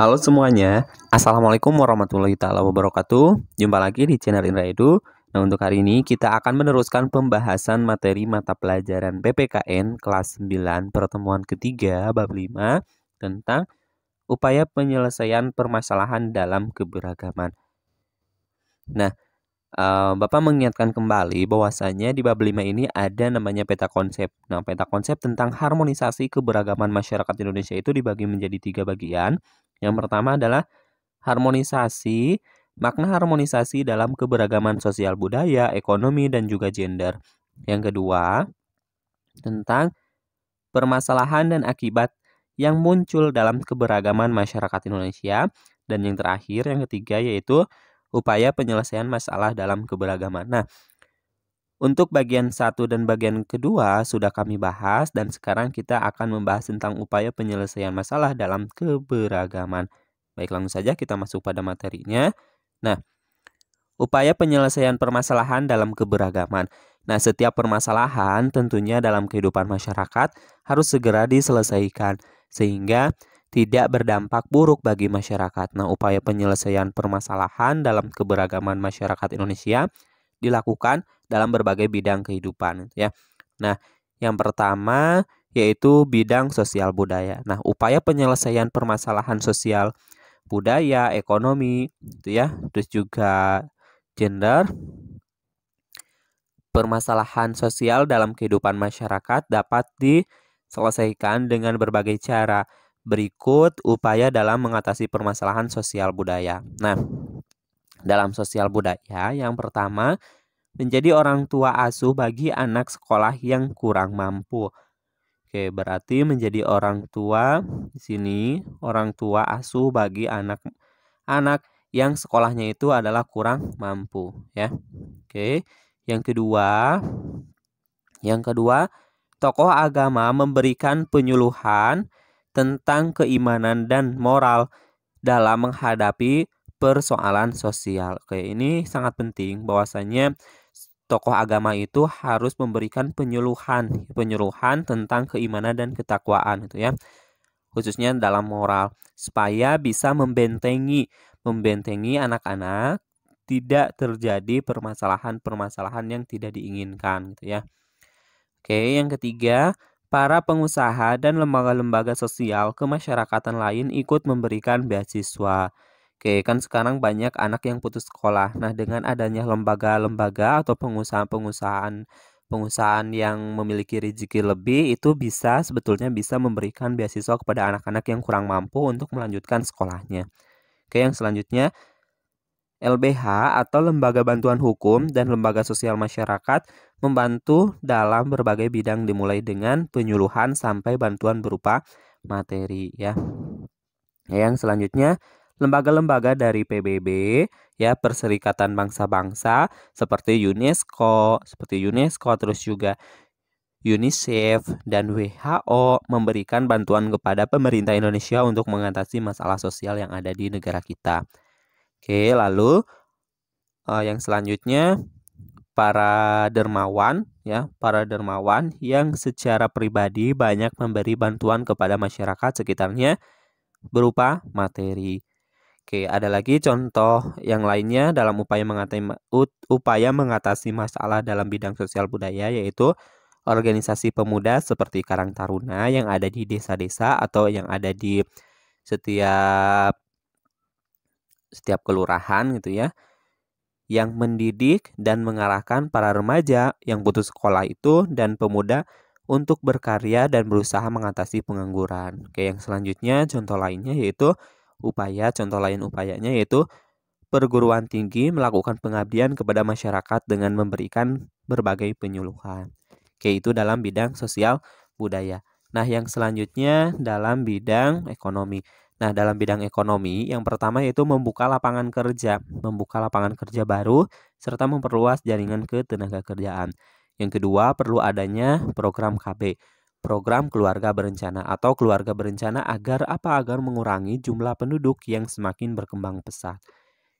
Halo semuanya, Assalamualaikum warahmatullahi taala wabarakatuh. Jumpa lagi di channel Indra Edu. Nah, untuk hari ini kita akan meneruskan pembahasan materi mata pelajaran PPKN kelas 9 pertemuan ketiga bab 5 tentang upaya penyelesaian permasalahan dalam keberagaman. Nah, Bapak mengingatkan kembali bahwasanya di bab 5 ini ada namanya peta konsep. Nah, peta konsep tentang harmonisasi keberagaman masyarakat Indonesia itu dibagi menjadi 3 bagian. Yang pertama adalah harmonisasi, makna harmonisasi dalam keberagaman sosial budaya, ekonomi, dan juga gender. Yang kedua, tentang permasalahan dan akibat yang muncul dalam keberagaman masyarakat Indonesia. Dan yang terakhir, yang ketiga, yaitu upaya penyelesaian masalah dalam keberagaman. Nah, untuk bagian satu dan bagian kedua sudah kami bahas dan sekarang kita akan membahas tentang upaya penyelesaian masalah dalam keberagaman. Baik, langsung saja kita masuk pada materinya. Nah, upaya penyelesaian permasalahan dalam keberagaman. Nah, setiap permasalahan tentunya dalam kehidupan masyarakat harus segera diselesaikan sehingga tidak berdampak buruk bagi masyarakat. Nah, upaya penyelesaian permasalahan dalam keberagaman masyarakat Indonesia dilakukan dalam berbagai bidang kehidupan ya. Nah, yang pertama yaitu bidang sosial budaya. Nah, upaya penyelesaian permasalahan sosial budaya, ekonomi gitu ya, terus juga gender. Permasalahan sosial dalam kehidupan masyarakat dapat diselesaikan dengan berbagai cara. Berikut upaya dalam mengatasi permasalahan sosial budaya. Nah, dalam sosial budaya yang pertama menjadi orang tua asuh bagi anak sekolah yang kurang mampu. Oke, berarti menjadi orang tua di sini orang tua asuh bagi anak-anak yang sekolahnya itu adalah kurang mampu ya. Oke. Yang kedua, tokoh agama memberikan penyuluhan tentang keimanan dan moral dalam menghadapi persoalan sosial. Oke, ini sangat penting bahwasanya tokoh agama itu harus memberikan penyuluhan tentang keimanan dan ketakwaan itu ya. Khususnya dalam moral supaya bisa membentengi anak-anak tidak terjadi permasalahan-permasalahan yang tidak diinginkan gitu ya. Oke, yang ketiga, para pengusaha dan lembaga-lembaga sosial kemasyarakatan lain ikut memberikan beasiswa. Oke, kan sekarang banyak anak yang putus sekolah. Nah, dengan adanya lembaga-lembaga atau pengusahaan yang memiliki rezeki lebih itu sebetulnya bisa memberikan beasiswa kepada anak-anak yang kurang mampu untuk melanjutkan sekolahnya. Oke, yang selanjutnya LBH atau Lembaga Bantuan Hukum dan Lembaga Sosial Masyarakat membantu dalam berbagai bidang dimulai dengan penyuluhan sampai bantuan berupa materi ya. Yang selanjutnya lembaga-lembaga dari PBB ya, Perserikatan Bangsa-Bangsa seperti UNESCO terus juga UNICEF dan WHO memberikan bantuan kepada pemerintah Indonesia untuk mengatasi masalah sosial yang ada di negara kita. Oke, lalu yang selanjutnya para dermawan yang secara pribadi banyak memberi bantuan kepada masyarakat sekitarnya berupa materi. Oke, ada lagi contoh yang lainnya dalam upaya mengatasi masalah dalam bidang sosial budaya yaitu organisasi pemuda seperti Karang Taruna yang ada di desa-desa atau yang ada di setiap kelurahan gitu ya, yang mendidik dan mengarahkan para remaja yang putus sekolah itu dan pemuda untuk berkarya dan berusaha mengatasi pengangguran. Oke, yang selanjutnya contoh lain upayanya yaitu perguruan tinggi melakukan pengabdian kepada masyarakat dengan memberikan berbagai penyuluhan. Oke, itu dalam bidang sosial budaya. Nah, yang selanjutnya dalam bidang ekonomi. Nah, dalam bidang ekonomi, yang pertama yaitu membuka lapangan kerja baru, serta memperluas jaringan ketenagakerjaan. Yang kedua, perlu adanya program KB, program keluarga berencana atau keluarga berencana agar mengurangi jumlah penduduk yang semakin berkembang pesat.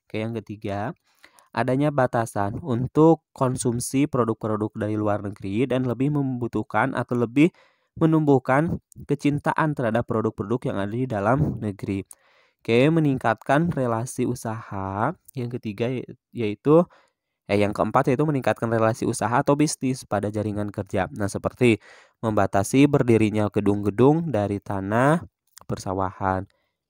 Oke, yang ketiga, adanya batasan untuk konsumsi produk-produk dari luar negeri dan lebih menumbuhkan kecintaan terhadap produk-produk yang ada di dalam negeri. Oke, meningkatkan relasi usaha. Yang ketiga yaitu yang keempat yaitu meningkatkan relasi usaha atau bisnis pada jaringan kerja. Nah, seperti membatasi berdirinya gedung-gedung dari tanah persawahan.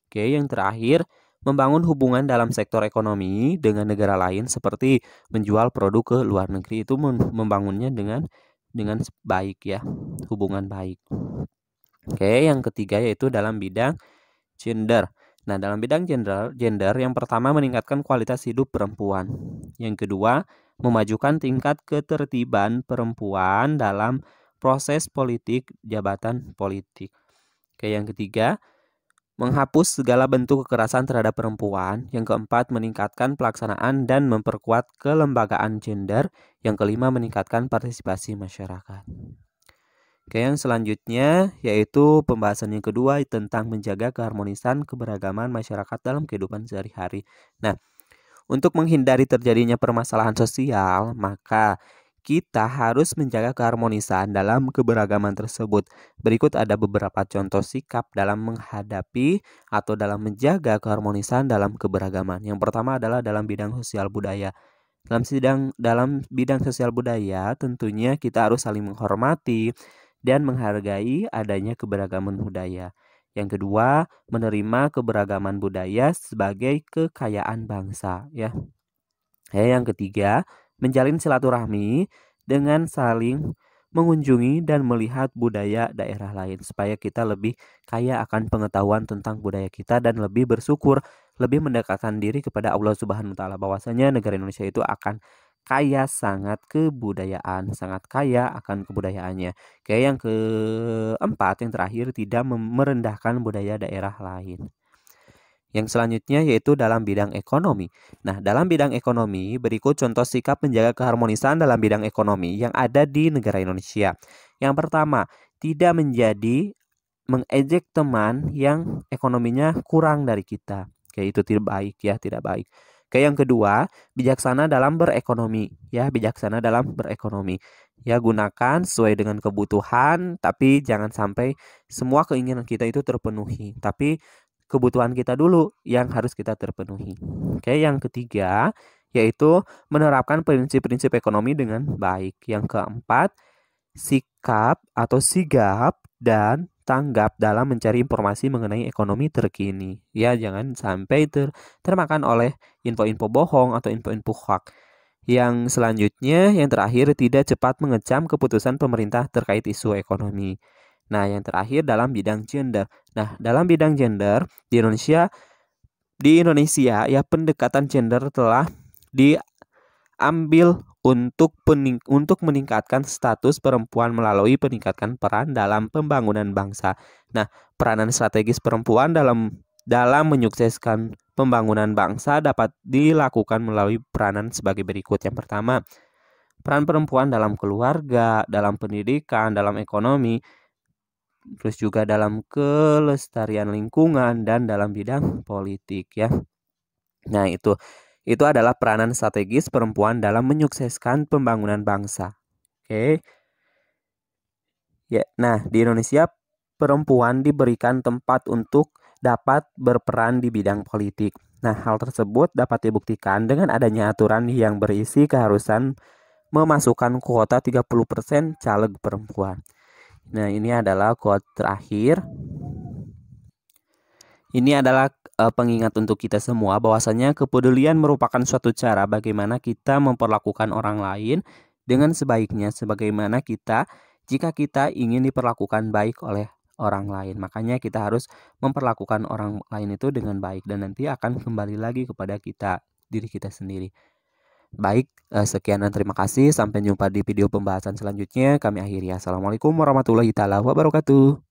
Oke, yang terakhir, membangun hubungan dalam sektor ekonomi dengan negara lain seperti menjual produk ke luar negeri itu membangunnya dengan baik ya, hubungan baik. Oke, yang ketiga yaitu dalam bidang gender. Nah, dalam bidang gender yang pertama meningkatkan kualitas hidup perempuan. Yang kedua, memajukan tingkat ketertiban perempuan dalam proses politik, jabatan politik. Oke, yang ketiga, menghapus segala bentuk kekerasan terhadap perempuan. Yang keempat, meningkatkan pelaksanaan dan memperkuat kelembagaan gender. Yang kelima, meningkatkan partisipasi masyarakat. Oke, yang selanjutnya yaitu pembahasan yang kedua tentang menjaga keharmonisan keberagaman masyarakat dalam kehidupan sehari-hari. Nah, untuk menghindari terjadinya permasalahan sosial, maka kita harus menjaga keharmonisan dalam keberagaman tersebut. Berikut ada beberapa contoh sikap dalam menghadapi atau dalam menjaga keharmonisan dalam keberagaman. Yang pertama adalah dalam bidang sosial budaya. Dalam bidang sosial budaya, tentunya kita harus saling menghormati dan menghargai adanya keberagaman budaya. Yang kedua, menerima keberagaman budaya sebagai kekayaan bangsa, ya. Yang ketiga, menjalin silaturahmi dengan saling mengunjungi dan melihat budaya daerah lain supaya kita lebih kaya akan pengetahuan tentang budaya kita dan lebih bersyukur, lebih mendekatkan diri kepada Allah Subhanahu wa taala bahwasanya negara Indonesia itu akan kaya sangat kebudayaan, sangat kaya akan kebudayaannya. Kayak yang keempat, yang terakhir tidak merendahkan budaya daerah lain. Yang selanjutnya yaitu dalam bidang ekonomi. Nah, dalam bidang ekonomi, berikut contoh sikap menjaga keharmonisan dalam bidang ekonomi yang ada di negara Indonesia. Yang pertama, tidak mengejek teman yang ekonominya kurang dari kita. Kayak itu tidak baik ya, tidak baik. Kayak yang kedua, bijaksana dalam berekonomi. Ya, bijaksana dalam berekonomi. Ya, gunakan sesuai dengan kebutuhan, tapi jangan sampai semua keinginan kita itu terpenuhi. Tapi kebutuhan kita dulu yang harus kita terpenuhi. Oke, yang ketiga yaitu menerapkan prinsip-prinsip ekonomi dengan baik. Yang keempat, sikap atau sigap dan tanggap dalam mencari informasi mengenai ekonomi terkini. Ya, jangan sampai termakan oleh info-info bohong atau info-info hoax. Yang selanjutnya, yang terakhir, tidak cepat mengecam keputusan pemerintah terkait isu ekonomi. Nah, yang terakhir dalam bidang gender. Nah, dalam bidang gender di Indonesia ya pendekatan gender telah diambil untuk meningkatkan status perempuan melalui peningkatan peran dalam pembangunan bangsa. Nah, peranan strategis perempuan dalam menyukseskan pembangunan bangsa dapat dilakukan melalui peranan sebagai berikut. Yang pertama, peran perempuan dalam keluarga, dalam pendidikan, dalam ekonomi, terus juga dalam kelestarian lingkungan dan dalam bidang politik ya. Nah, itu adalah peranan strategis perempuan dalam menyukseskan pembangunan bangsa. Oke. Ya, nah di Indonesia perempuan diberikan tempat untuk dapat berperan di bidang politik. Nah, hal tersebut dapat dibuktikan dengan adanya aturan yang berisi keharusan memasukkan kuota 30% caleg perempuan. Nah, ini adalah quote terakhir. Ini adalah pengingat untuk kita semua bahwasanya kepedulian merupakan suatu cara bagaimana kita memperlakukan orang lain dengan sebaiknya sebagaimana jika kita ingin diperlakukan baik oleh orang lain. Makanya kita harus memperlakukan orang lain itu dengan baik dan nanti akan kembali lagi kepada diri kita sendiri. Baik, sekian dan terima kasih. Sampai jumpa di video pembahasan selanjutnya. Kami akhiri. Assalamualaikum warahmatullahi wabarakatuh.